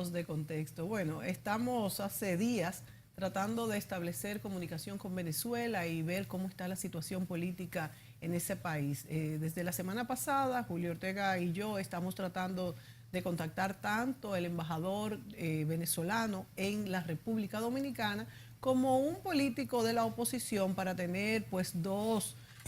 ponernos de contexto. Bueno, estamos hace días tratando de establecer comunicación con Venezuela y ver cómo está la situación política en ese país. Desde la semana pasada, Julio Ortega y yo estamos tratando de contactar tanto el embajador venezolano en la República Dominicana como un político de la oposición para tener pues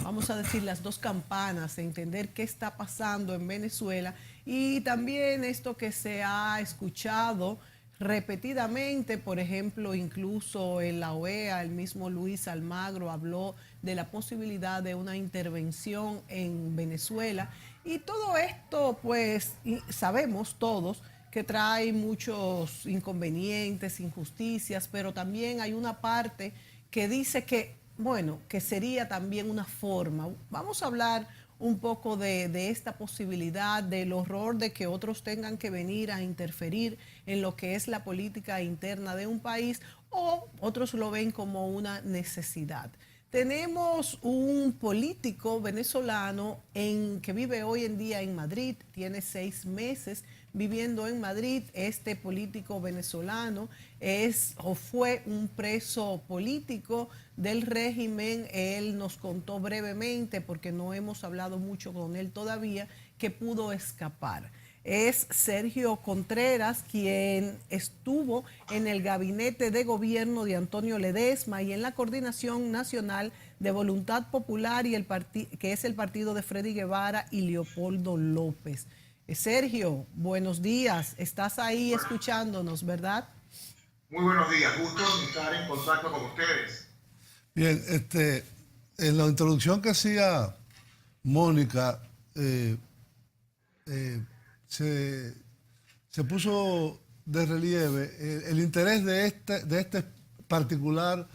vamos a decir, las dos campanas, entender qué está pasando en Venezuela y también esto que se ha escuchado repetidamente, por ejemplo, incluso en la OEA, el mismo Luis Almagro habló de la posibilidad de una intervención en Venezuela y todo esto, pues, sabemos todos que trae muchos inconvenientes, injusticias, pero también hay una parte que dice que, bueno, que sería también una forma. Vamos a hablar un poco de esta posibilidad, del horror de que otros tengan que venir a interferir en lo que es la política interna de un país o otros lo ven como una necesidad. Tenemos un político venezolano que vive hoy en día en Madrid, tiene 6 meses viviendo en Madrid. Este político venezolano es o fue un preso político del régimen. Él nos contó brevemente, porque no hemos hablado mucho con él todavía, que pudo escapar. Es Sergio Contreras, quien estuvo en el gabinete de gobierno de Antonio Ledesma y en la Coordinación Nacional de Voluntad Popular, que es el partido de Freddy Guevara y Leopoldo López. Sergio, buenos días. Estás ahí escuchándonos, ¿verdad? Muy buenos días, gusto en estar en contacto con ustedes. Bien, en la introducción que hacía Mónica, eh, se, se puso de relieve el interés de este particular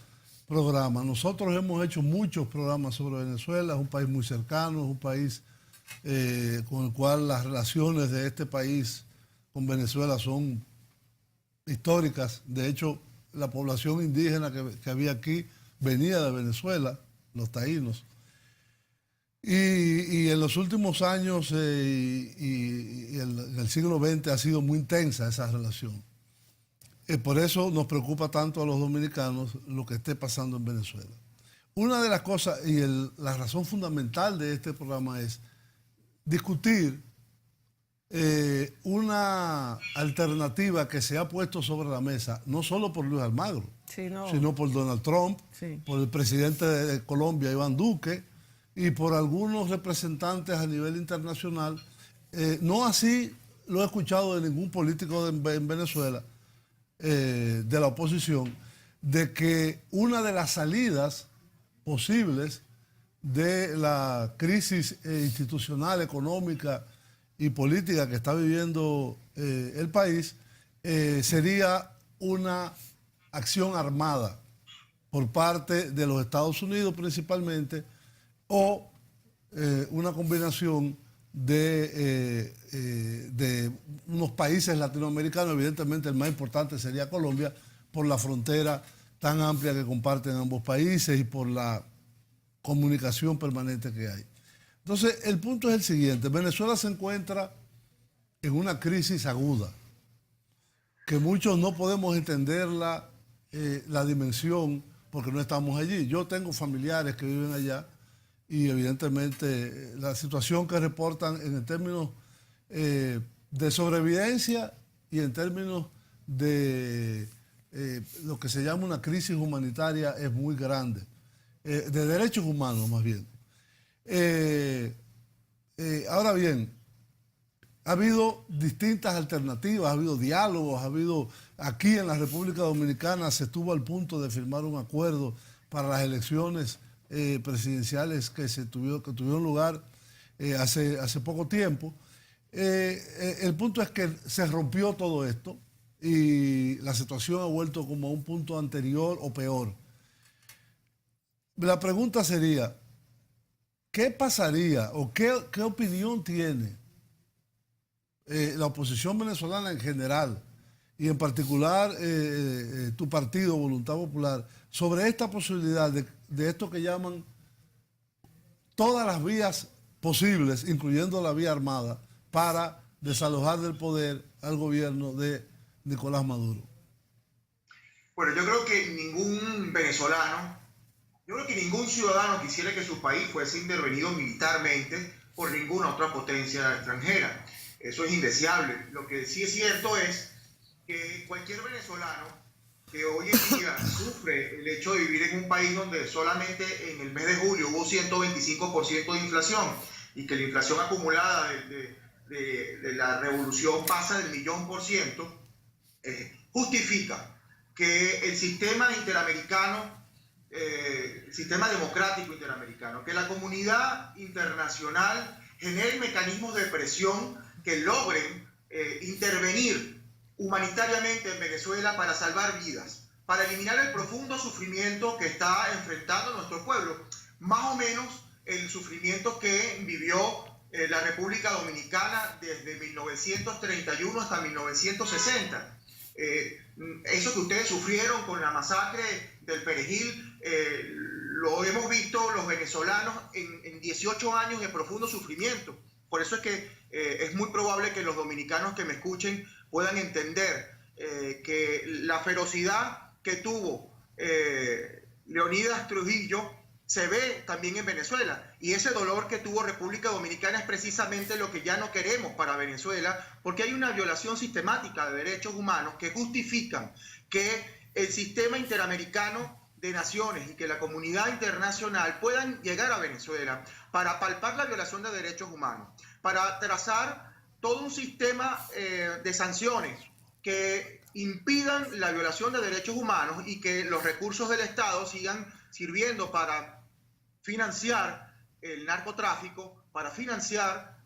programa. Nosotros hemos hecho muchos programas sobre Venezuela, es un país muy cercano, es un país con el cual las relaciones de este país con Venezuela son históricas. De hecho, la población indígena que había aquí venía de Venezuela, los taínos. Y en los últimos años en el siglo XX ha sido muy intensa esa relación. Por eso nos preocupa tanto a los dominicanos lo que esté pasando en Venezuela. Una de las cosas y la razón fundamental de este programa es discutir una alternativa que se ha puesto sobre la mesa, no solo por Luis Almagro, Sí, no. sino por Donald Trump, Sí. por el presidente de Colombia, Iván Duque, y por algunos representantes a nivel internacional. No así lo he escuchado de ningún político en Venezuela, de la oposición, de que una de las salidas posibles de la crisis institucional, económica y política que está viviendo el país sería una acción armada por parte de los Estados Unidos principalmente, o una combinación de unos países latinoamericanos. Evidentemente el más importante sería Colombia, por la frontera tan amplia que comparten ambos países y por la comunicación permanente que hay. Entonces, el punto es el siguiente: Venezuela se encuentra en una crisis aguda, que muchos no podemos entender la dimensión porque no estamos allí. Yo tengo familiares que viven allá y evidentemente la situación que reportan en términos de sobrevivencia y en términos de lo que se llama una crisis humanitaria es muy grande, de derechos humanos más bien. Ahora bien, ha habido distintas alternativas, ha habido diálogos, aquí en la República Dominicana se estuvo al punto de firmar un acuerdo para las elecciones presidenciales que tuvieron lugar hace poco tiempo. El punto es que se rompió todo esto y la situación ha vuelto como a un punto anterior o peor. La pregunta sería, ¿qué pasaría o qué opinión tiene la oposición venezolana en general y en particular tu partido, Voluntad Popular, sobre esta posibilidad de esto que llaman todas las vías posibles, incluyendo la vía armada, para desalojar del poder al gobierno de Nicolás Maduro? Bueno, yo creo que ningún venezolano, yo creo que ningún ciudadano quisiera que su país fuese intervenido militarmente por ninguna otra potencia extranjera. Eso es indeseable. Lo que sí es cierto es que cualquier venezolano que hoy en día sufre el hecho de vivir en un país donde solamente en el mes de julio hubo 125% de inflación y que la inflación acumulada de la revolución pasa del 1.000.000%, justifica que el sistema interamericano, el sistema democrático interamericano, que la comunidad internacional genere mecanismos de presión que logren intervenir humanitariamente en Venezuela para salvar vidas, para eliminar el profundo sufrimiento que está enfrentando nuestro pueblo, más o menos el sufrimiento que vivió la República Dominicana desde 1931 hasta 1960. Eso que ustedes sufrieron con la masacre del Perejil, lo hemos visto los venezolanos en 18 años de profundo sufrimiento. Por eso es que es muy probable que los dominicanos que me escuchen puedan entender que la ferocidad que tuvo Leonidas Trujillo se ve también en Venezuela, y ese dolor que tuvo República Dominicana es precisamente lo que ya no queremos para Venezuela, porque hay una violación sistemática de derechos humanos que justifican que el sistema interamericano de naciones y que la comunidad internacional puedan llegar a Venezuela para palpar la violación de derechos humanos, para trazar todo un sistema de sanciones que impidan la violación de derechos humanos y que los recursos del Estado sigan sirviendo para financiar el narcotráfico, para financiar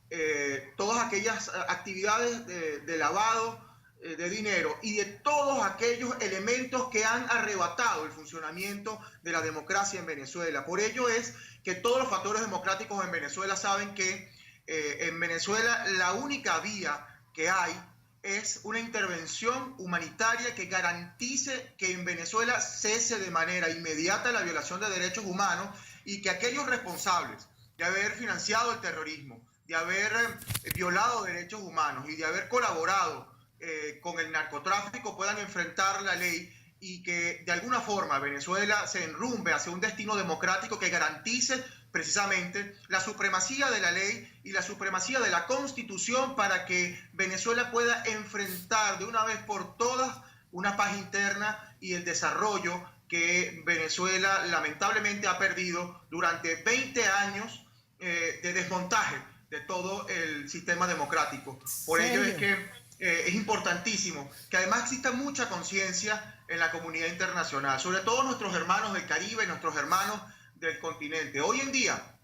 todas aquellas actividades de lavado de dinero y de todos aquellos elementos que han arrebatado el funcionamiento de la democracia en Venezuela. Por ello es que todos los factores democráticos en Venezuela saben que en Venezuela la única vía que hay es una intervención humanitaria que garantice que en Venezuela cese de manera inmediata la violación de derechos humanos y que aquellos responsables de haber financiado el terrorismo, de haber violado derechos humanos y de haber colaborado con el narcotráfico puedan enfrentar la ley y que de alguna forma Venezuela se enrumbe hacia un destino democrático que garantice precisamente la supremacía de la ley y la supremacía de la Constitución para que Venezuela pueda enfrentar de una vez por todas una paz interna y el desarrollo que Venezuela lamentablemente ha perdido durante 20 años de desmontaje de todo el sistema democrático. Por ello es que es importantísimo que además exista mucha conciencia en la comunidad internacional, sobre todo nuestros hermanos del Caribe, nuestros hermanos del continente. Hoy en día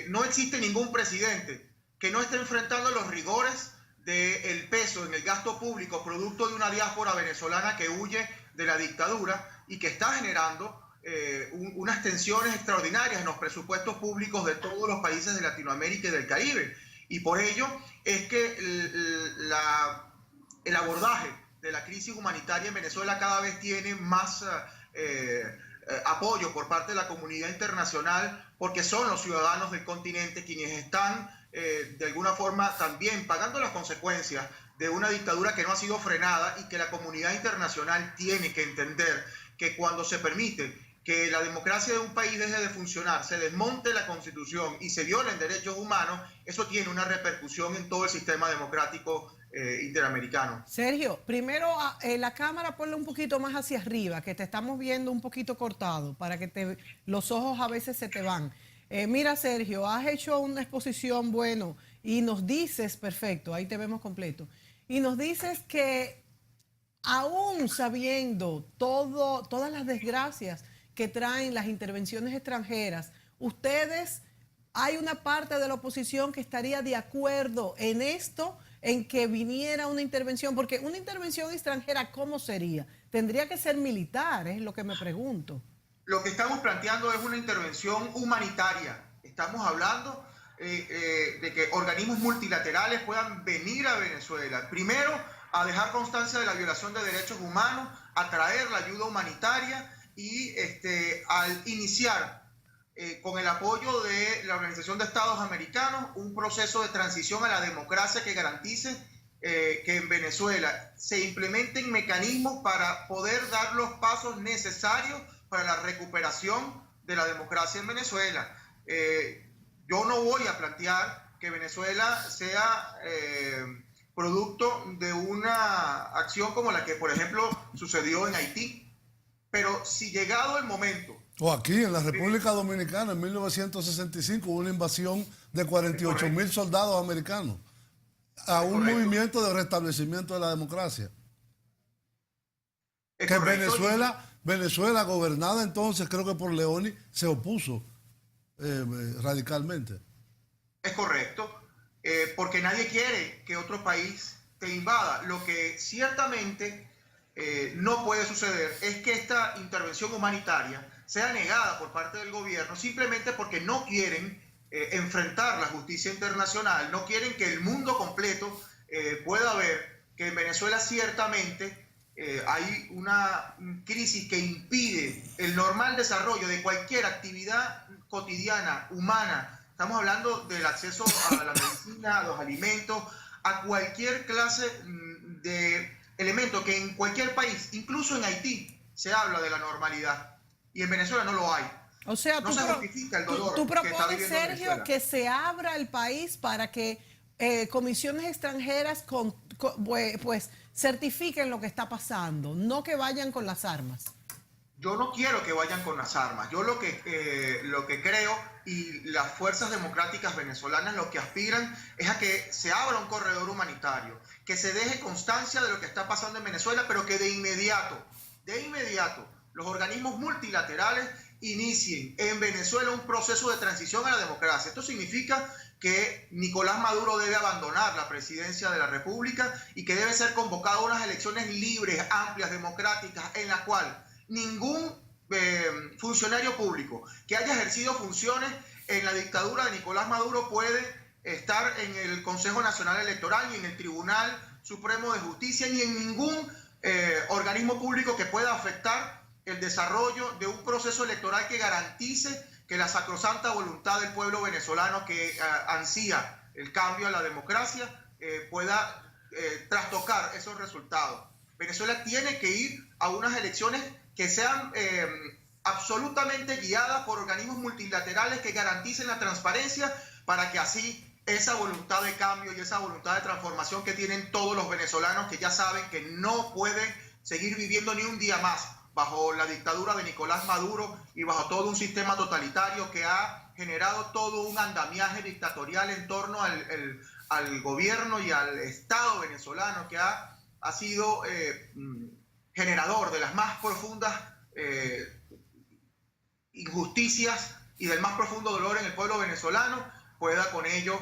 no existe ningún presidente que no esté enfrentando los rigores del peso en el gasto público producto de una diáspora venezolana que huye de la dictadura y que está generando unas tensiones extraordinarias en los presupuestos públicos de todos los países de Latinoamérica y del Caribe. Y por ello es que el abordaje de la crisis humanitaria en Venezuela cada vez tiene más apoyo por parte de la comunidad internacional, porque son los ciudadanos del continente quienes están de alguna forma también pagando las consecuencias de una dictadura que no ha sido frenada y que la comunidad internacional tiene que entender que cuando se permite que la democracia de un país deje de funcionar, se desmonte la Constitución y se violen derechos humanos, eso tiene una repercusión en todo el sistema democrático interamericano. Sergio, primero la cámara ponla un poquito más hacia arriba, que te estamos viendo un poquito cortado, para que los ojos a veces se te van. Mira, Sergio, has hecho una exposición, bueno, y nos dices, perfecto, ahí te vemos completo, y nos dices que aún sabiendo todas las desgracias que traen las intervenciones extranjeras, ustedes, hay una parte de la oposición que estaría de acuerdo en esto, en que viniera una intervención, porque una intervención extranjera, ¿cómo sería? Tendría que ser militar, es lo que me pregunto. Lo que estamos planteando es una intervención humanitaria. Estamos hablando de que organismos multilaterales puedan venir a Venezuela, primero a dejar constancia de la violación de derechos humanos, a traer la ayuda humanitaria y al iniciar con el apoyo de la Organización de Estados Americanos un proceso de transición a la democracia que garantice que en Venezuela se implementen mecanismos para poder dar los pasos necesarios para la recuperación de la democracia en Venezuela. Yo no voy a plantear que Venezuela sea producto de una acción como la que, por ejemplo, sucedió en Haití. Pero si llegado el momento... O aquí en la República Dominicana, en 1965, hubo una invasión de 48.000 soldados americanos a un movimiento de restablecimiento de la democracia. Que Venezuela, gobernada entonces, creo que por Leoni, se opuso radicalmente. Es correcto, porque nadie quiere que otro país te invada. Lo que ciertamente no puede suceder es que esta intervención humanitaria sea negada por parte del gobierno simplemente porque no quieren enfrentar la justicia internacional, no quieren que el mundo completo pueda ver que en Venezuela ciertamente hay una crisis que impide el normal desarrollo de cualquier actividad cotidiana, humana. Estamos hablando del acceso a la medicina, a los alimentos, a cualquier clase de elemento que en cualquier país, incluso en Haití, se habla de la normalidad. Y en Venezuela no lo hay. O sea, no se justifica el dolor tú que está propones, viviendo Sergio, Venezuela. que se abra el país para que comisiones extranjeras pues certifiquen lo que está pasando, no que vayan con las armas. Yo no quiero que vayan con las armas. Yo lo que creo, y las fuerzas democráticas venezolanas lo que aspiran es a que se abra un corredor humanitario, que se deje constancia de lo que está pasando en Venezuela, pero que de inmediato, los organismos multilaterales inicien en Venezuela un proceso de transición a la democracia. Esto significa que Nicolás Maduro debe abandonar la presidencia de la República y que debe ser convocado a unas elecciones libres, amplias, democráticas, en la cual ningún funcionario público que haya ejercido funciones en la dictadura de Nicolás Maduro puede estar en el Consejo Nacional Electoral, ni en el Tribunal Supremo de Justicia, ni en ningún organismo público que pueda afectar el desarrollo de un proceso electoral que garantice que la sacrosanta voluntad del pueblo venezolano que ansía el cambio a la democracia pueda trastocar esos resultados. Venezuela tiene que ir a unas elecciones que sean absolutamente guiadas por organismos multilaterales que garanticen la transparencia para que así esa voluntad de cambio y esa voluntad de transformación que tienen todos los venezolanos que ya saben que no pueden seguir viviendo ni un día más bajo la dictadura de Nicolás Maduro y bajo todo un sistema totalitario que ha generado todo un andamiaje dictatorial en torno al gobierno y al Estado venezolano, que ha sido generador de las más profundas injusticias y del más profundo dolor en el pueblo venezolano, pueda con ello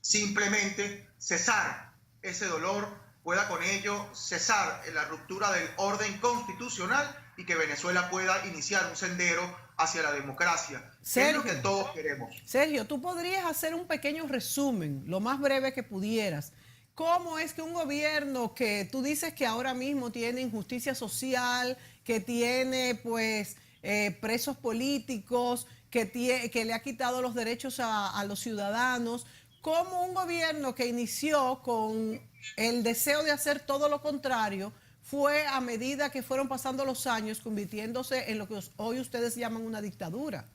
simplemente cesar ese dolor, pueda con ello cesar la ruptura del orden constitucional y que Venezuela pueda iniciar un sendero hacia la democracia. Es lo que todos queremos. Sergio, tú podrías hacer un pequeño resumen, lo más breve que pudieras. ¿Cómo es que un gobierno que tú dices que ahora mismo tiene injusticia social, que tiene pues presos políticos, que le ha quitado los derechos a los ciudadanos, cómo un gobierno que inició con el deseo de hacer todo lo contrario fue, a medida que fueron pasando los años, convirtiéndose en lo que hoy ustedes llaman una dictadura?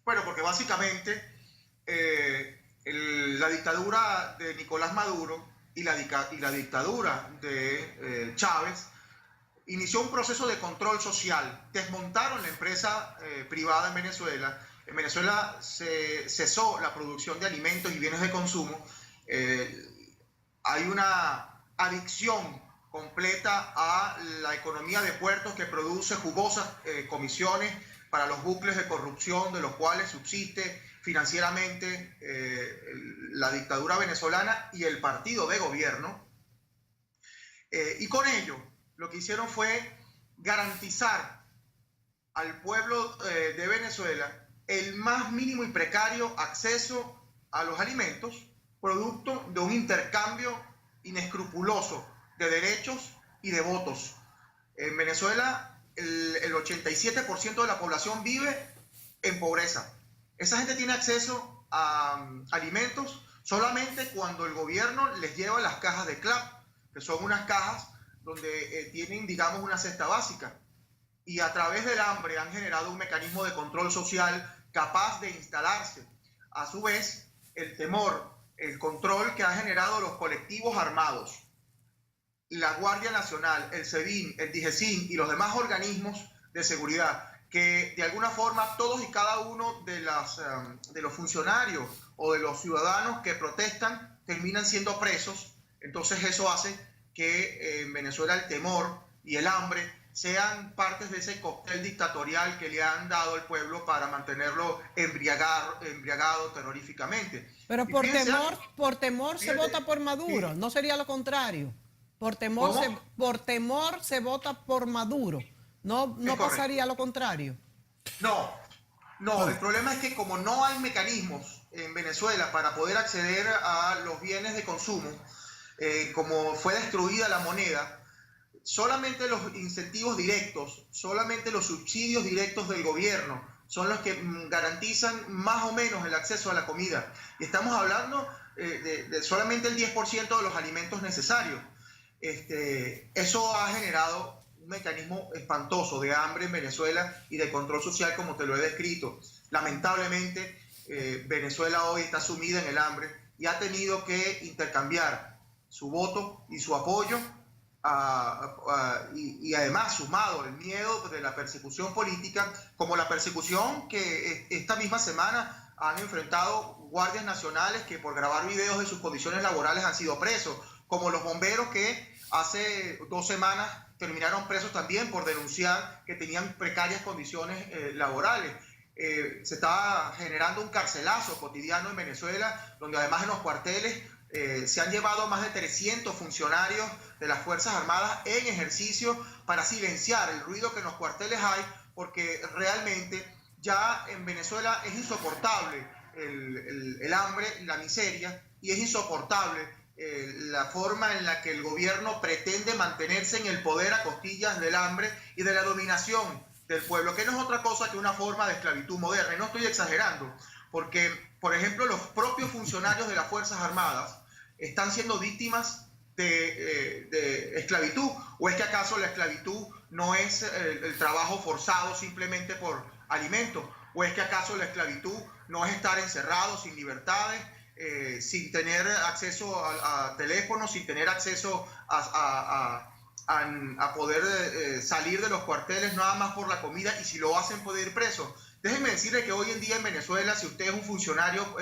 Bueno, porque básicamente la dictadura de Nicolás Maduro y la dictadura de Chávez inició un proceso de control social. Desmontaron la empresa privada en Venezuela. En Venezuela se cesó la producción de alimentos y bienes de consumo. Hay una adicción completa a la economía de puertos que produce jugosas comisiones para los bucles de corrupción de los cuales subsiste financieramente la dictadura venezolana y el partido de gobierno. Y con ello lo que hicieron fue garantizar al pueblo de Venezuela el más mínimo y precario acceso a los alimentos, producto de un intercambio inescrupuloso de derechos y de votos. En Venezuela el 87% de la población vive en pobreza. Esa gente tiene acceso a alimentos Solamente cuando el gobierno les lleva las cajas de CLAP, que son unas cajas donde tienen, digamos, una cesta básica. Y a través del hambre han generado un mecanismo de control social capaz de instalarse. A su vez, el temor, el control que han generado los colectivos armados, la Guardia Nacional, el SEBIN, el DIGESIN y los demás organismos de seguridad, que de alguna forma todos y cada uno de los funcionarios o de los ciudadanos que protestan terminan siendo presos. Entonces eso hace que en Venezuela el temor y el hambre sean partes de ese cóctel dictatorial que le han dado al pueblo para mantenerlo embriagado terroríficamente. Pero por temor se vota por Maduro, ¿no sería lo contrario? Por temor se vota por Maduro, no pasaría lo contrario. No, el problema es que como no hay mecanismos en Venezuela para poder acceder a los bienes de consumo, como fue destruida la moneda, solamente los incentivos directos, solamente los subsidios directos del gobierno son los que garantizan más o menos el acceso a la comida. Y estamos hablando de solamente el 10% de los alimentos necesarios. Eso ha generado un mecanismo espantoso de hambre en Venezuela y de control social, como te lo he descrito. Lamentablemente, Venezuela hoy está sumida en el hambre y ha tenido que intercambiar su voto y su apoyo y además sumado el miedo de la persecución política, como la persecución que esta misma semana han enfrentado guardias nacionales que por grabar videos de sus condiciones laborales han sido presos, como los bomberos que hace 2 semanas terminaron presos también por denunciar que tenían precarias condiciones laborales. Se está generando un carcelazo cotidiano en Venezuela, donde además en los cuarteles se han llevado más de 300 funcionarios de las Fuerzas Armadas en ejercicio para silenciar el ruido que en los cuarteles hay, porque realmente ya en Venezuela es insoportable el hambre, la miseria, y es insoportable la forma en la que el gobierno pretende mantenerse en el poder a costillas del hambre y de la dominación del pueblo, que no es otra cosa que una forma de esclavitud moderna. Y no estoy exagerando, porque, por ejemplo, los propios funcionarios de las Fuerzas Armadas están siendo víctimas de esclavitud. ¿O es que acaso la esclavitud no es el trabajo forzado simplemente por alimento? ¿O es que acaso la esclavitud no es estar encerrado sin libertades, sin tener acceso a teléfono, sin tener acceso a poder salir de los cuarteles nada más por la comida, y si lo hacen puede ir preso? Déjenme decirle que hoy en día en Venezuela, si usted es un funcionario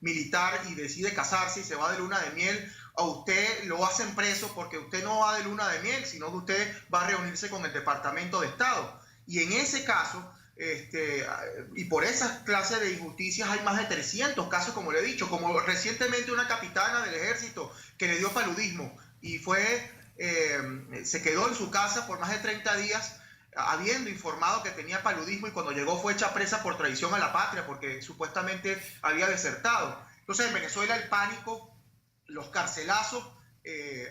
militar y decide casarse y se va de luna de miel, a usted lo hacen preso porque usted no va de luna de miel, sino que usted va a reunirse con el Departamento de Estado. Y en ese caso, y por esa clase de injusticias hay más de 300 casos, como le he dicho, como recientemente una capitana del ejército que le dio paludismo y se quedó en su casa por más de 30 días habiendo informado que tenía paludismo, y cuando llegó fue hecha presa por traición a la patria porque supuestamente había desertado. Entonces en Venezuela el pánico, los carcelazos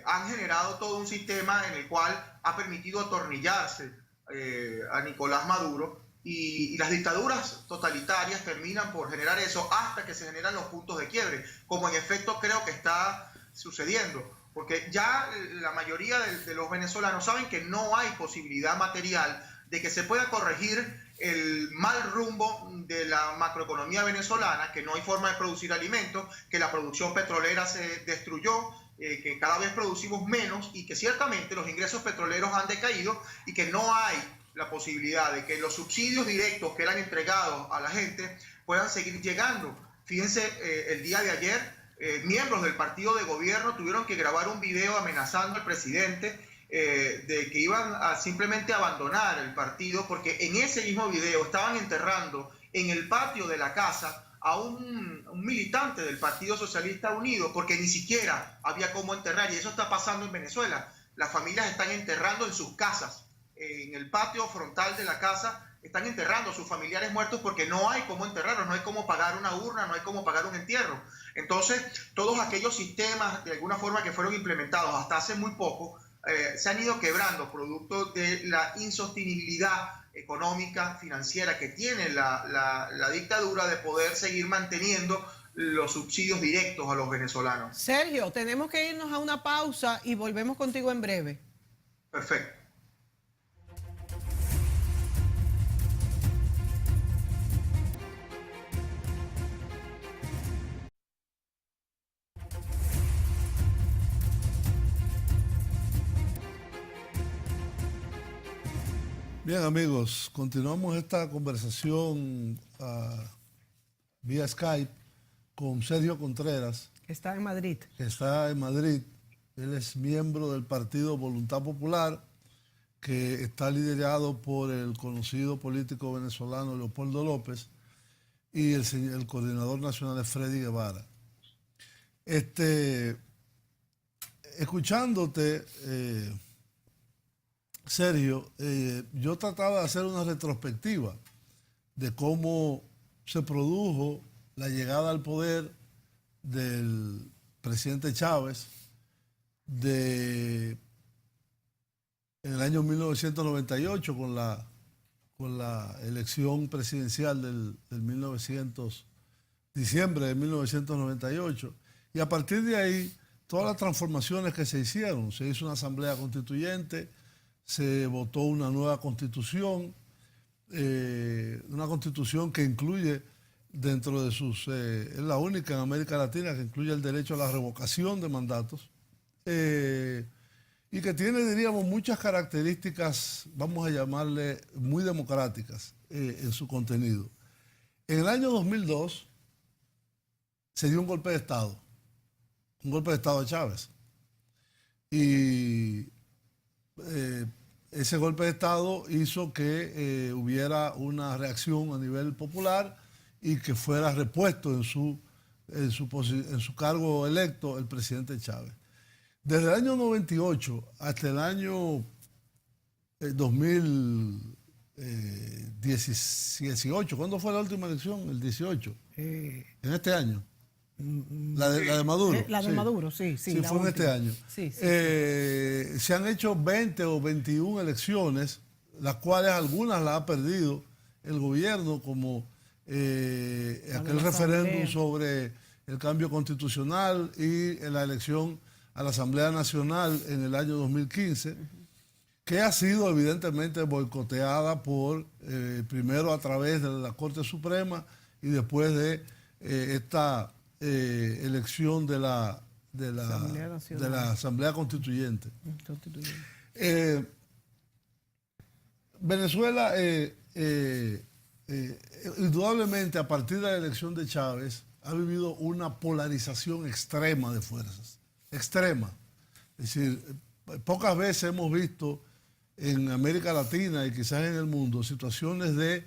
han generado todo un sistema en el cual ha permitido atornillarse a Nicolás Maduro, y las dictaduras totalitarias terminan por generar eso hasta que se generan los puntos de quiebre, como en efecto creo que está sucediendo. Porque ya la mayoría de los venezolanos saben que no hay posibilidad material de que se pueda corregir el mal rumbo de la macroeconomía venezolana, que no hay forma de producir alimentos, que la producción petrolera se destruyó, que cada vez producimos menos y que ciertamente los ingresos petroleros han decaído y que no hay la posibilidad de que los subsidios directos que eran entregados a la gente puedan seguir llegando. Fíjense, el día de ayer miembros del partido de gobierno tuvieron que grabar un video amenazando al presidente de que iban a simplemente abandonar el partido, porque en ese mismo video estaban enterrando en el patio de la casa a un militante del Partido Socialista Unido, porque ni siquiera había cómo enterrar, y eso está pasando en Venezuela. Las familias están enterrando en sus casas, en el patio frontal de la casa, están enterrando a sus familiares muertos porque no hay cómo enterrarlos, no hay cómo pagar una urna, no hay cómo pagar un entierro. Entonces, todos aquellos sistemas, de alguna forma, que fueron implementados hasta hace muy poco, se han ido quebrando, producto de la insostenibilidad económica, financiera que tiene la dictadura de poder seguir manteniendo los subsidios directos a los venezolanos. Sergio, tenemos que irnos a una pausa y volvemos contigo en breve. Perfecto. Bien, amigos, continuamos esta conversación vía Skype con Sergio Contreras, Que está en Madrid. que está en Madrid. Él es miembro del partido Voluntad Popular, que está liderado por el conocido político venezolano Leopoldo López, y el coordinador nacional es Freddy Guevara. Escuchándote, Sergio, yo trataba de hacer una retrospectiva de cómo se produjo la llegada al poder del presidente Chávez en el año 1998 con la elección presidencial del diciembre de 1998. Y a partir de ahí, todas las transformaciones que se hicieron. Se hizo una asamblea constituyente, se votó una nueva constitución, una constitución que incluye dentro de es la única en América Latina que incluye el derecho a la revocación de mandatos, y que tiene, diríamos, muchas características, vamos a llamarle, muy democráticas en su contenido. En el año 2002 se dio un golpe de Estado a Chávez. Y ese golpe de Estado hizo que hubiera una reacción a nivel popular y que fuera repuesto en su cargo electo el presidente Chávez. Desde el año 98 hasta el año 2018, ¿cuándo fue la última elección? El 18. En este año. La de Maduro. La de sí. Maduro, sí. Sí, fue en este año. Sí. Se han hecho 20 o 21 elecciones, las cuales algunas las ha perdido el gobierno, como aquel referéndum sobre el cambio constitucional y la elección a la Asamblea Nacional en el año 2015, que ha sido evidentemente boicoteada primero a través de la Corte Suprema y después de esta elección de la Asamblea Constituyente. Venezuela, indudablemente, a partir de la elección de Chávez, ha vivido una polarización extrema de fuerzas. Extrema. Es decir, pocas veces hemos visto en América Latina y quizás en el mundo situaciones de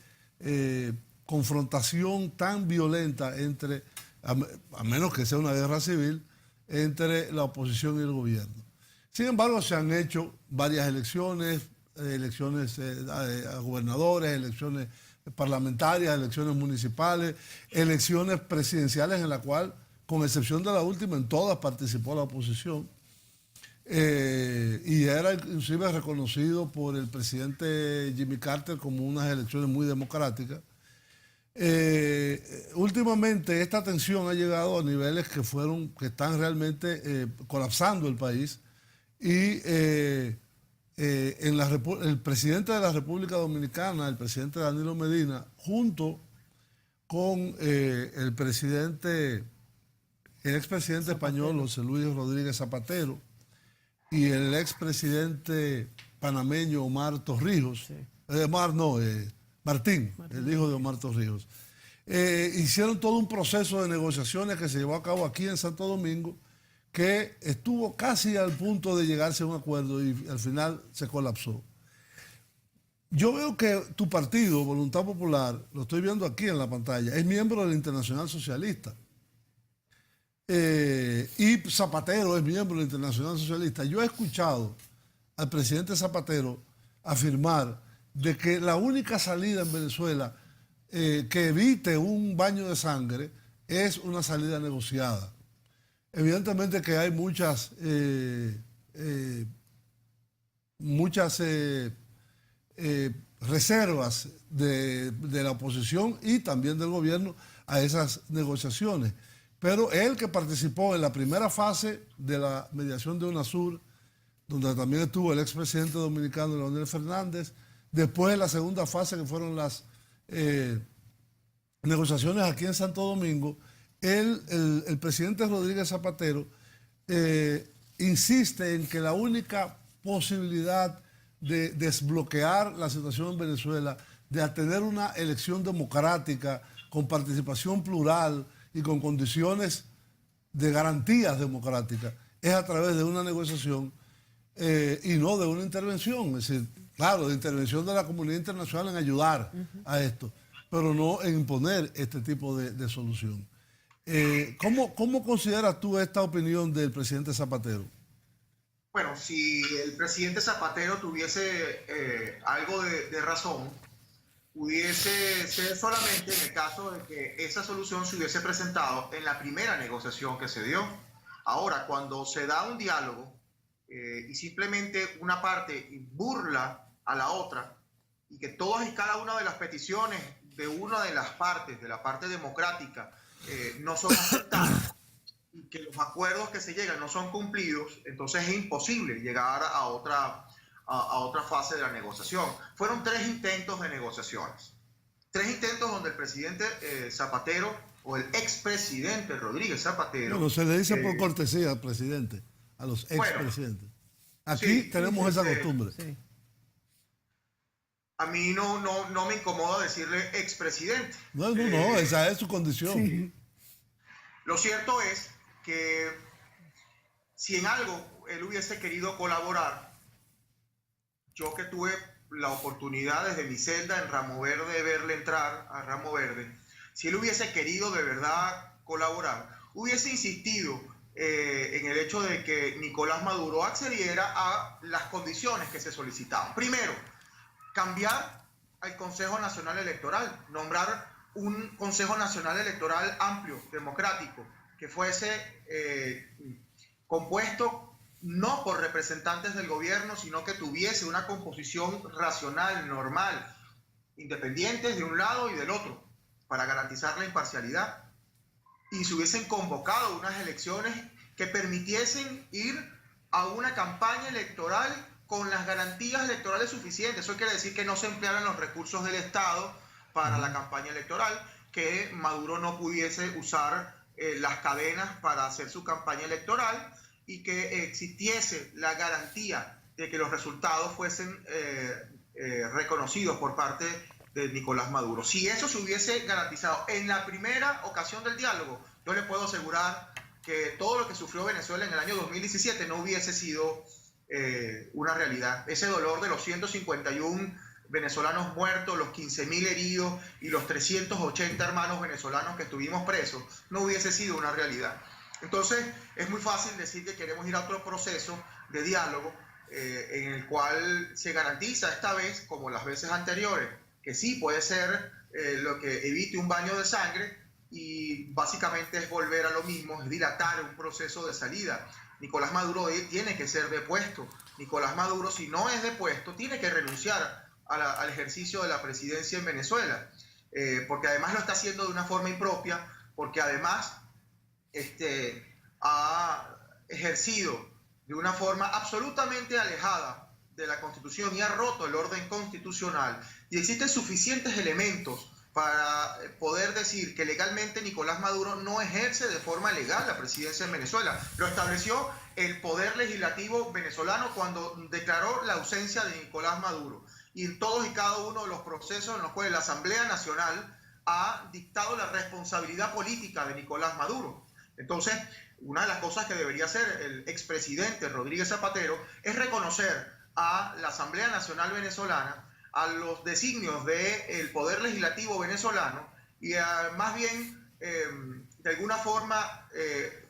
confrontación tan violenta entre, a menos que sea una guerra civil, entre la oposición y el gobierno. Sin embargo, se han hecho varias elecciones a gobernadores, elecciones parlamentarias, elecciones municipales, elecciones presidenciales en la cual, con excepción de la última, en todas participó la oposición. Y era inclusive reconocido por el presidente Jimmy Carter como unas elecciones muy democráticas. Últimamente esta tensión ha llegado a niveles que están realmente colapsando el país, y el presidente de la República Dominicana, el presidente Danilo Medina, junto con el expresidente español José Luis Rodríguez Zapatero y el expresidente panameño Omar Torrijos, sí. Martín, el hijo de Omar Torrijos, hicieron todo un proceso de negociaciones que se llevó a cabo aquí en Santo Domingo, que estuvo casi al punto de llegarse a un acuerdo y al final se colapsó. Yo veo que tu partido, Voluntad Popular, lo estoy viendo aquí en la pantalla, es miembro del Internacional Socialista. Y Zapatero es miembro del Internacional Socialista. Yo he escuchado al presidente Zapatero afirmar de que la única salida en Venezuela que evite un baño de sangre es una salida negociada. Evidentemente que hay muchas reservas de la oposición y también del gobierno a esas negociaciones. pero él que participó en la primera fase de la mediación de UNASUR, donde también estuvo el expresidente dominicano Leonel Fernández, después en la segunda fase que fueron las negociaciones aquí en Santo Domingo, el presidente Rodríguez Zapatero insiste en que la única posibilidad de desbloquear la situación en Venezuela, de tener una elección democrática con participación plural y con condiciones de garantías democráticas, es a través de una negociación y no de una intervención. Es decir, claro, de intervención de la comunidad internacional en ayudar a esto, pero no en imponer este tipo de solución. ¿Cómo consideras tú esta opinión del presidente Zapatero? Bueno, si el presidente Zapatero tuviese algo de razón, pudiese ser solamente en el caso de que esa solución se hubiese presentado en la primera negociación que se dio. Ahora, cuando se da un diálogo y simplemente una parte burla a la otra y que todas y cada una de las peticiones de una de las partes, de la parte democrática, no son aceptadas y que los acuerdos que se llegan no son cumplidos, entonces es imposible llegar a otra fase de la negociación. Fueron 3 intentos de negociaciones. 3 intentos donde el presidente Zapatero o el expresidente Rodríguez Zapatero... Bueno, se le dice por cortesía al presidente, a los expresidentes. Aquí sí, tenemos esa costumbre. Sí. A mí no me incomoda decirle expresidente. No, esa es su condición. Sí. Lo cierto es que si en algo él hubiese querido colaborar, yo que tuve la oportunidad desde mi celda en Ramo Verde de verle entrar a Ramo Verde, si él hubiese querido de verdad colaborar, hubiese insistido en el hecho de que Nicolás Maduro accediera a las condiciones que se solicitaban. Primero, cambiar al Consejo Nacional Electoral, nombrar un Consejo Nacional Electoral amplio, democrático, que fuese compuesto no por representantes del gobierno, sino que tuviese una composición racional, normal, independientes de un lado y del otro, para garantizar la imparcialidad. Y se hubiesen convocado unas elecciones que permitiesen ir a una campaña electoral con las garantías electorales suficientes. Eso quiere decir que no se emplearan los recursos del Estado para la campaña electoral, que Maduro no pudiese usar las cadenas para hacer su campaña electoral y que existiese la garantía de que los resultados fuesen reconocidos por parte de Nicolás Maduro. Si eso se hubiese garantizado en la primera ocasión del diálogo, yo le puedo asegurar que todo lo que sufrió Venezuela en el año 2017 no hubiese sido una realidad. Ese dolor de los 151 venezolanos muertos, los 15.000 heridos y los 380 hermanos venezolanos que estuvimos presos, no hubiese sido una realidad. Entonces, es muy fácil decir que queremos ir a otro proceso de diálogo en el cual se garantiza esta vez, como las veces anteriores, que sí puede ser lo que evite un baño de sangre y básicamente es volver a lo mismo, es dilatar un proceso de salida. Nicolás Maduro tiene que ser depuesto. Nicolás Maduro, si no es depuesto, tiene que renunciar al ejercicio de la presidencia en Venezuela, porque además lo está haciendo de una forma impropia, porque además ha ejercido de una forma absolutamente alejada de la Constitución y ha roto el orden constitucional. Y existen suficientes elementos para poder decir que legalmente Nicolás Maduro no ejerce de forma legal la presidencia en Venezuela. Lo estableció el Poder Legislativo venezolano cuando declaró la ausencia de Nicolás Maduro. Y en todos y cada uno de los procesos en los cuales la Asamblea Nacional ha dictado la responsabilidad política de Nicolás Maduro. Entonces, una de las cosas que debería hacer el expresidente Rodríguez Zapatero es reconocer a la Asamblea Nacional Venezolana, a los designios del Poder Legislativo venezolano y más bien, de alguna forma,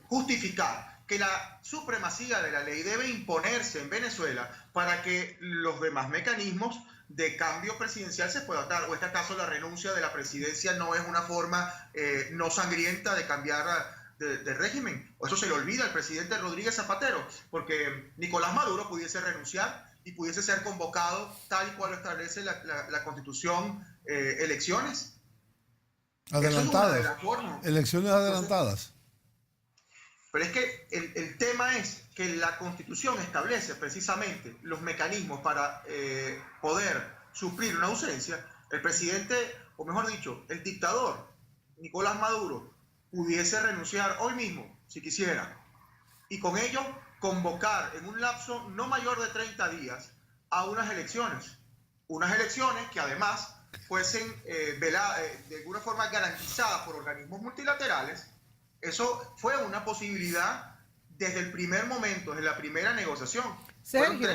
justificar que la supremacía de la ley debe imponerse en Venezuela para que los demás mecanismos de cambio presidencial se puedan dar. O en este caso, la renuncia de la presidencia no es una forma no sangrienta de cambiar de régimen. O eso se le olvida al presidente Rodríguez Zapatero, porque Nicolás Maduro pudiese renunciar y pudiese ser convocado tal y cual lo establece la Constitución, elecciones. Adelantadas. Eso es una de las formas. Elecciones adelantadas. Pero es que el tema es que la Constitución establece precisamente los mecanismos para poder suplir una ausencia. El presidente, o mejor dicho, el dictador Nicolás Maduro pudiese renunciar hoy mismo, si quisiera, y con ello convocar en un lapso no mayor de 30 días a unas elecciones que además fuesen de alguna forma garantizadas por organismos multilaterales. Eso fue una posibilidad desde el primer momento, desde la primera negociación. Sergio,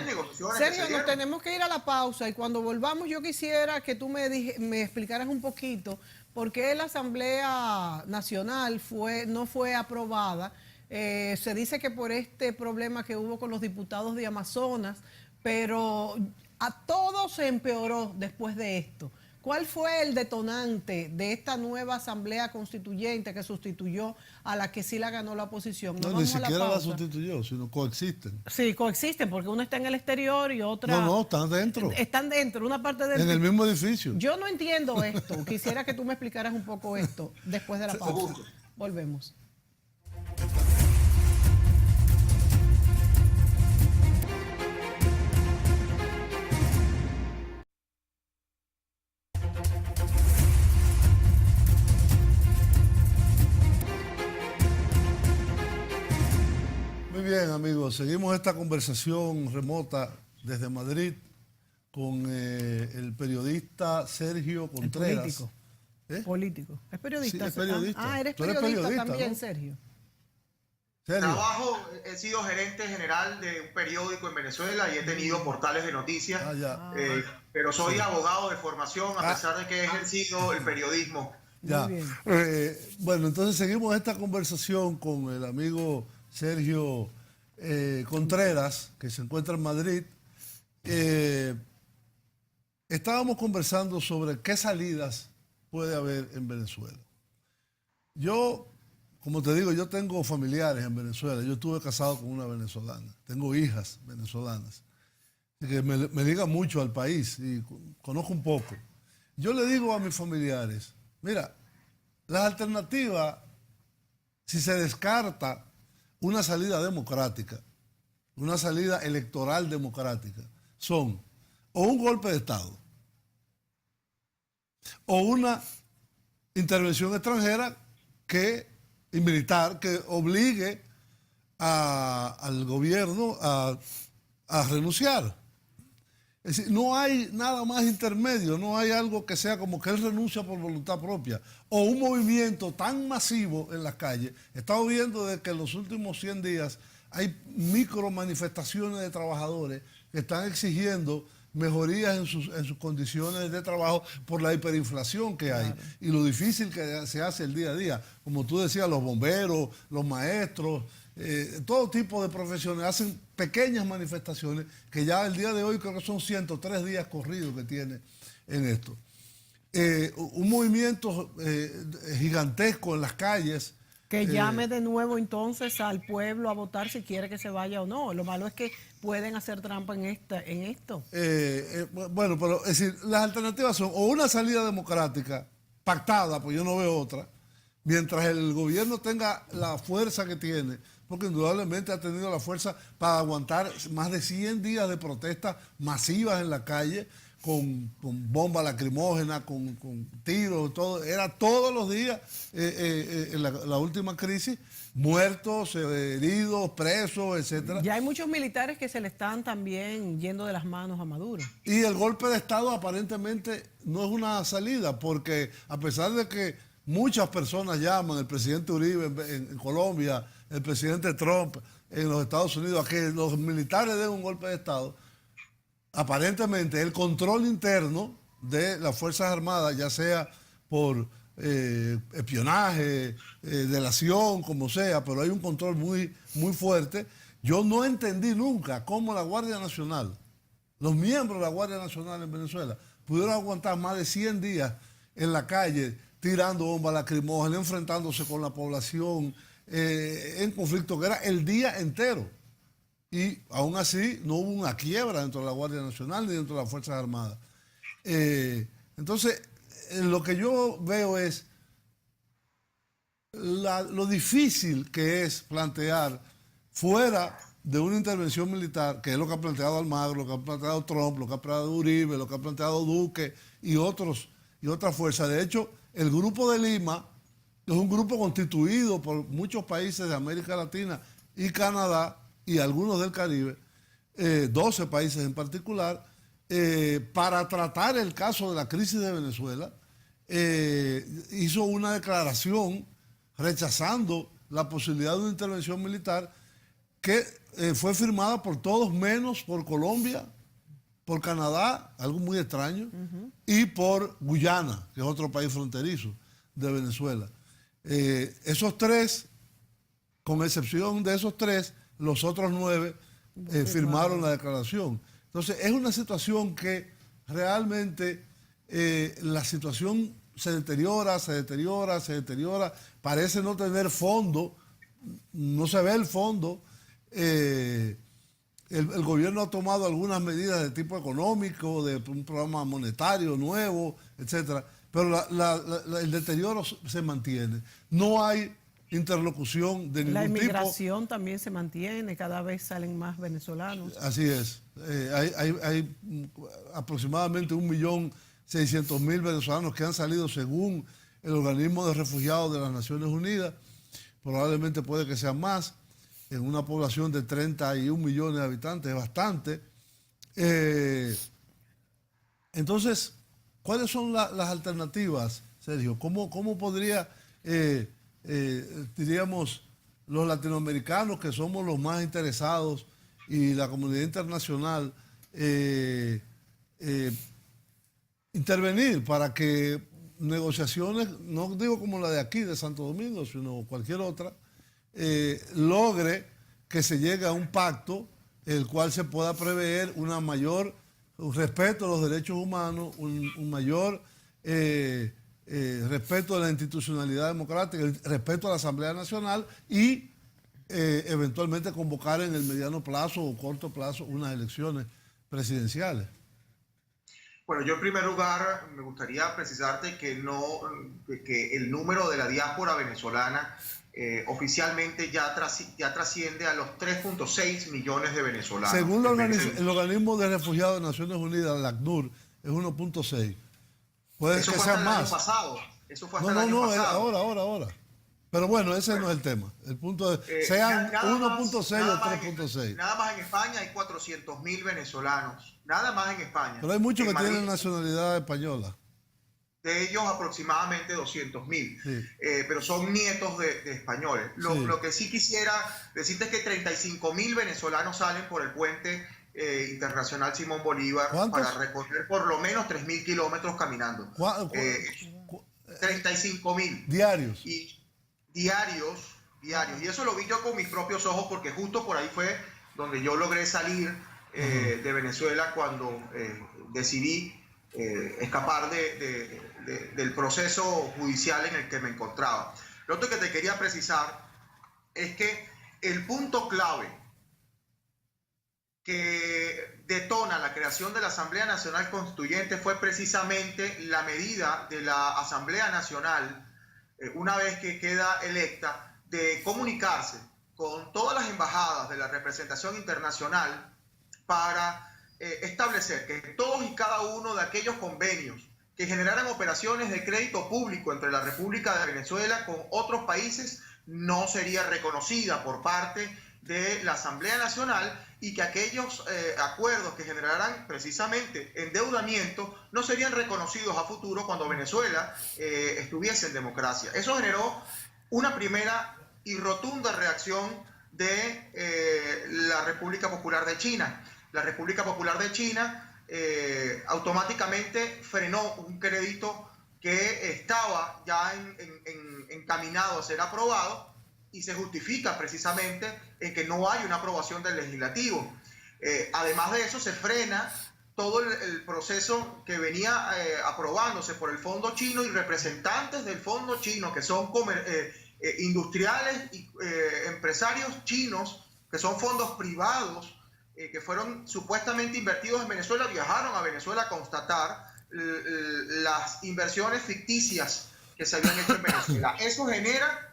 nos tenemos que ir a la pausa y cuando volvamos yo quisiera que tú me explicaras un poquito por qué la Asamblea Nacional no fue aprobada. Se dice que por este problema que hubo con los diputados de Amazonas, pero a todo se empeoró después de esto. ¿Cuál fue el detonante de esta nueva Asamblea Constituyente que sustituyó a la que sí la ganó la oposición? No, ni siquiera la sustituyó, sino coexisten. Sí, coexisten, porque una está en el exterior y otra... No, están dentro. Están dentro, una parte del... En el mismo edificio. Yo no entiendo esto. Quisiera que tú me explicaras un poco esto después de la pausa. Volvemos. Muy bien, amigos, seguimos esta conversación remota desde Madrid con el periodista Sergio Contreras. Político. Político. ¿Es periodista? Sí, es periodista. Eres Tú eres periodista también, ¿no? Sergio. Trabajo, he sido gerente general de un periódico en Venezuela y he tenido portales de noticias, pero soy abogado de formación a pesar de que he ejercido el periodismo. Ya. Bueno, entonces seguimos esta conversación con el amigo Sergio Contreras, que se encuentra en Madrid. Estábamos conversando sobre qué salidas puede haber en Venezuela. Yo, como te digo, yo tengo familiares en Venezuela. Yo estuve casado con una venezolana. Tengo hijas venezolanas. Así que me liga mucho al país y conozco un poco. Yo le digo a mis familiares, mira, las alternativas, si se descarta una salida democrática, una salida electoral democrática, son o un golpe de Estado o una intervención extranjera y militar que obligue al gobierno a renunciar. Es decir, no hay nada más intermedio, no hay algo que sea como que él renuncia por voluntad propia o un movimiento tan masivo en las calles. He estado viendo de que en los últimos 100 días hay micro manifestaciones de trabajadores que están exigiendo mejorías en sus condiciones de trabajo por la hiperinflación que hay y lo difícil que se hace el día a día. Como tú decías, los bomberos, los maestros, todo tipo de profesiones hacen pequeñas manifestaciones que ya el día de hoy creo que son 103 días corridos que tiene en esto. Un movimiento gigantesco en las calles. Que llame de nuevo entonces al pueblo a votar si quiere que se vaya o no. Lo malo es que pueden hacer trampa en esto. Bueno, pero es decir, las alternativas son o una salida democrática pactada, pues yo no veo otra, mientras el gobierno tenga la fuerza que tiene, porque indudablemente ha tenido la fuerza para aguantar más de 100 días de protestas masivas en la calle, con bombas lacrimógenas, con tiros, todo. Era todos los días en la última crisis, muertos, heridos, presos, etcétera. Ya hay muchos militares que se le están también yendo de las manos a Maduro. Y el golpe de Estado aparentemente no es una salida, porque a pesar de que muchas personas llaman, el presidente Uribe en Colombia, el presidente Trump en los Estados Unidos, a que los militares den un golpe de Estado, aparentemente el control interno de las Fuerzas Armadas, ya sea por espionaje, delación, como sea, pero hay un control muy, muy fuerte. Yo no entendí nunca cómo la Guardia Nacional, los miembros de la Guardia Nacional en Venezuela, pudieron aguantar más de 100 días en la calle tirando bombas lacrimógenas, enfrentándose con la población, en conflicto que era el día entero. Y aún así no hubo una quiebra dentro de la Guardia Nacional ni dentro de las Fuerzas Armadas. Entonces, lo que yo veo es lo difícil que es plantear fuera de una intervención militar, que es lo que ha planteado Almagro, lo que ha planteado Trump, lo que ha planteado Uribe, lo que ha planteado Duque y otras fuerzas. De hecho, el Grupo de Lima es un grupo constituido por muchos países de América Latina y Canadá y algunos del Caribe, 12 países en particular, para tratar el caso de la crisis de Venezuela. Hizo una declaración rechazando la posibilidad de una intervención militar que fue firmada por todos menos por Colombia, por Canadá, algo muy extraño, y por Guyana, que es otro país fronterizo de Venezuela. Esos tres, con excepción de esos tres, los otros 9 firmaron la declaración. Entonces, es una situación que realmente la situación se deteriora, parece no tener fondo, no se ve el fondo. El gobierno ha tomado algunas medidas de tipo económico, de un programa monetario nuevo, etcétera, pero el deterioro se mantiene. No hay interlocución de ningún tipo. La inmigración también se mantiene, cada vez salen más venezolanos. Así es. Hay aproximadamente 1.600.000 venezolanos que han salido según el organismo de refugiados de las Naciones Unidas. Probablemente puede que sean más. En una población de 31 millones de habitantes, es bastante. Entonces, ¿cuáles son las alternativas, Sergio? ¿Cómo podría, diríamos, los latinoamericanos, que somos los más interesados, y la comunidad internacional, intervenir para que negociaciones, no digo como la de aquí, de Santo Domingo, sino cualquier otra, logre que se llegue a un pacto el cual se pueda prever un respeto a los derechos humanos, un mayor respeto a la institucionalidad democrática, el respeto a la Asamblea Nacional y eventualmente convocar en el mediano plazo o corto plazo unas elecciones presidenciales? Bueno, yo en primer lugar me gustaría precisarte que el número de la diáspora venezolana oficialmente ya trasciende a los 3.6 millones de venezolanos. Según el organismo de refugiados de Naciones Unidas, la ACNUR, es 1.6. Puede que sea más. Eso fue hasta el año pasado. Ahora. Pero bueno, ese no es el tema. El punto es, sean 1.6 o 3.6. Nada más en España hay 400.000 venezolanos. Nada más en España. Pero hay muchos que tienen nacionalidad española. De ellos aproximadamente 200.000, sí. Pero son nietos de españoles. Lo que sí quisiera decirte es que 35.000 venezolanos salen por el puente internacional Simón Bolívar. ¿Cuántos? Para recorrer por lo menos 3.000 kilómetros caminando. 35.000. Diarios. Diarios. Y eso lo vi yo con mis propios ojos, porque justo por ahí fue donde yo logré salir de Venezuela cuando decidí escapar del proceso judicial en el que me encontraba. Lo otro que te quería precisar es que el punto clave que detona la creación de la Asamblea Nacional Constituyente fue precisamente la medida de la Asamblea Nacional, una vez que queda electa, de comunicarse con todas las embajadas de la representación internacional para establecer que todos y cada uno de aquellos convenios que generaran operaciones de crédito público entre la República de Venezuela con otros países no sería reconocida por parte de la Asamblea Nacional, y que aquellos acuerdos que generaran precisamente endeudamiento no serían reconocidos a futuro cuando Venezuela estuviese en democracia. Eso generó una primera y rotunda reacción de la República Popular de China. La República Popular de China automáticamente frenó un crédito que estaba ya encaminado a ser aprobado, y se justifica precisamente en que no hay una aprobación del legislativo. Además de eso, se frena todo el proceso que venía aprobándose por el fondo chino y representantes del fondo chino, que son industriales y empresarios chinos, que son fondos privados, que fueron supuestamente invertidos en Venezuela, viajaron a Venezuela a constatar las inversiones ficticias que se habían hecho en Venezuela. Eso genera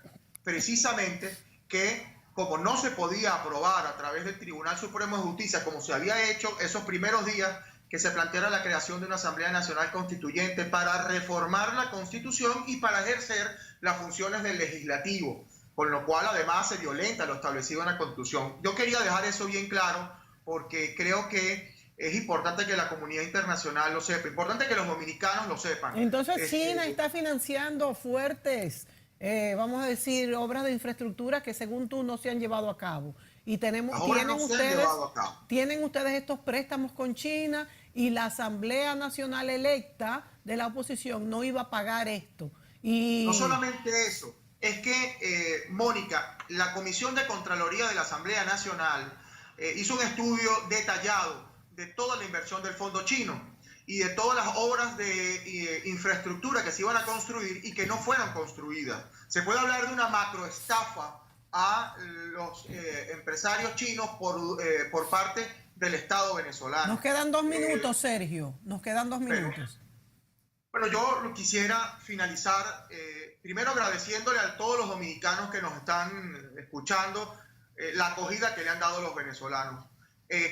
precisamente que como no se podía aprobar a través del Tribunal Supremo de Justicia, como se había hecho esos primeros días que se planteara la creación de una Asamblea Nacional Constituyente para reformar la Constitución y para ejercer las funciones del legislativo, con lo cual además se violenta lo establecido en la Constitución. Yo quería dejar eso bien claro porque creo que es importante que la comunidad internacional lo sepa, importante que los dominicanos lo sepan. Entonces China está financiando fuertes, vamos a decir, obras de infraestructura que según tú no se han llevado a cabo. Y tienen ustedes estos préstamos con China y la Asamblea Nacional electa de la oposición no iba a pagar esto. Y... No solamente eso, es que, Mónica, la Comisión de Contraloría de la Asamblea Nacional hizo un estudio detallado de toda la inversión del fondo chino y de todas las obras de infraestructura que se iban a construir y que no fueron construidas. Se puede hablar de una macroestafa a los empresarios chinos por parte del Estado venezolano. Nos quedan 2 minutos, Sergio. Nos quedan 2 minutos. Bueno, yo quisiera finalizar primero agradeciéndole a todos los dominicanos que nos están escuchando la acogida que le han dado los venezolanos.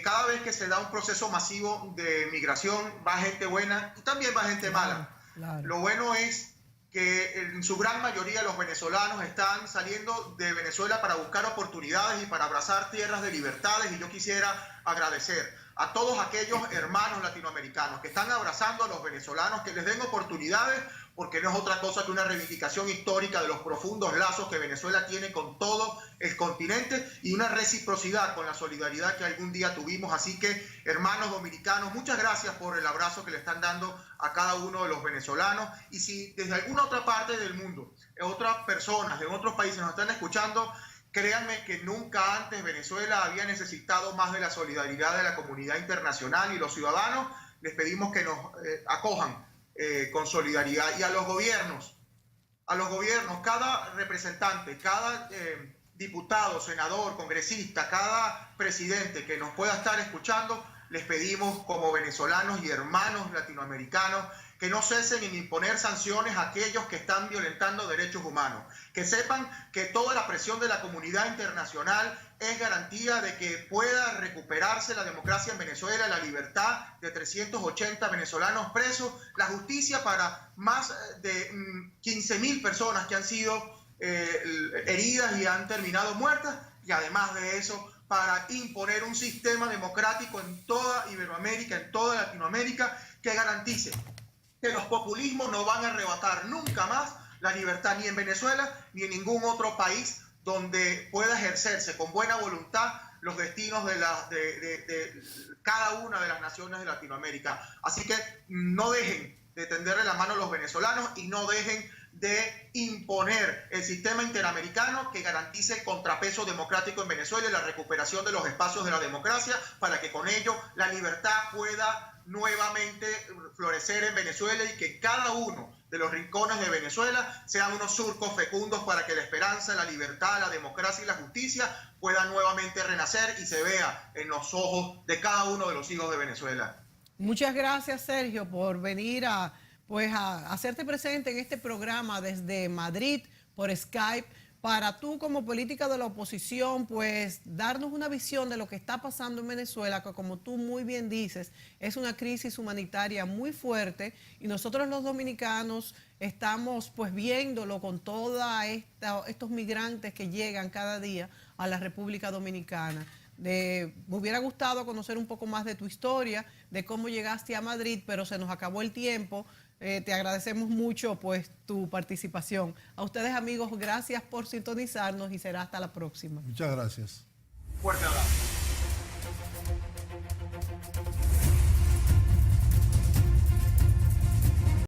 Cada vez que se da un proceso masivo de migración, va gente buena y también va gente mala. Claro. Lo bueno es que en su gran mayoría los venezolanos están saliendo de Venezuela para buscar oportunidades y para abrazar tierras de libertades, y yo quisiera agradecer a todos aquellos hermanos latinoamericanos que están abrazando a los venezolanos, que les den oportunidades, porque no es otra cosa que una reivindicación histórica de los profundos lazos que Venezuela tiene con todo el continente y una reciprocidad con la solidaridad que algún día tuvimos. Así que, hermanos dominicanos, muchas gracias por el abrazo que le están dando a cada uno de los venezolanos. Y si desde alguna otra parte del mundo, otras personas de otros países nos están escuchando, créanme que nunca antes Venezuela había necesitado más de la solidaridad de la comunidad internacional, y los ciudadanos les pedimos que nos acojan con solidaridad. Y a los gobiernos, cada representante, cada diputado, senador, congresista, cada presidente que nos pueda estar escuchando, les pedimos como venezolanos y hermanos latinoamericanos que no cesen en imponer sanciones a aquellos que están violentando derechos humanos, que sepan que toda la presión de la comunidad internacional es garantía de que pueda recuperarse la democracia en Venezuela, la libertad de 380 venezolanos presos, la justicia para más de 15.000 personas que han sido heridas y han terminado muertas, y además de eso, para imponer un sistema democrático en toda Iberoamérica, en toda Latinoamérica, que garantice que los populismos no van a arrebatar nunca más la libertad ni en Venezuela ni en ningún otro país donde pueda ejercerse con buena voluntad los destinos de cada una de las naciones de Latinoamérica. Así que no dejen de tenderle la mano a los venezolanos y no dejen de imponer el sistema interamericano que garantice el contrapeso democrático en Venezuela y la recuperación de los espacios de la democracia, para que con ello la libertad pueda nuevamente florecer en Venezuela y que cada uno de los rincones de Venezuela sean unos surcos fecundos para que la esperanza, la libertad, la democracia y la justicia puedan nuevamente renacer y se vea en los ojos de cada uno de los hijos de Venezuela. Muchas gracias, Sergio, por venir a hacerte presente en este programa desde Madrid por Skype, para tú como política de la oposición, pues darnos una visión de lo que está pasando en Venezuela, que como tú muy bien dices, es una crisis humanitaria muy fuerte, y nosotros los dominicanos estamos pues viéndolo con todos estos migrantes que llegan cada día a la República Dominicana. Me hubiera gustado conocer un poco más de tu historia, de cómo llegaste a Madrid, pero se nos acabó el tiempo. Te agradecemos mucho pues tu participación. A ustedes, amigos, gracias por sintonizarnos y será hasta la próxima. Muchas gracias. Fuerte abrazo.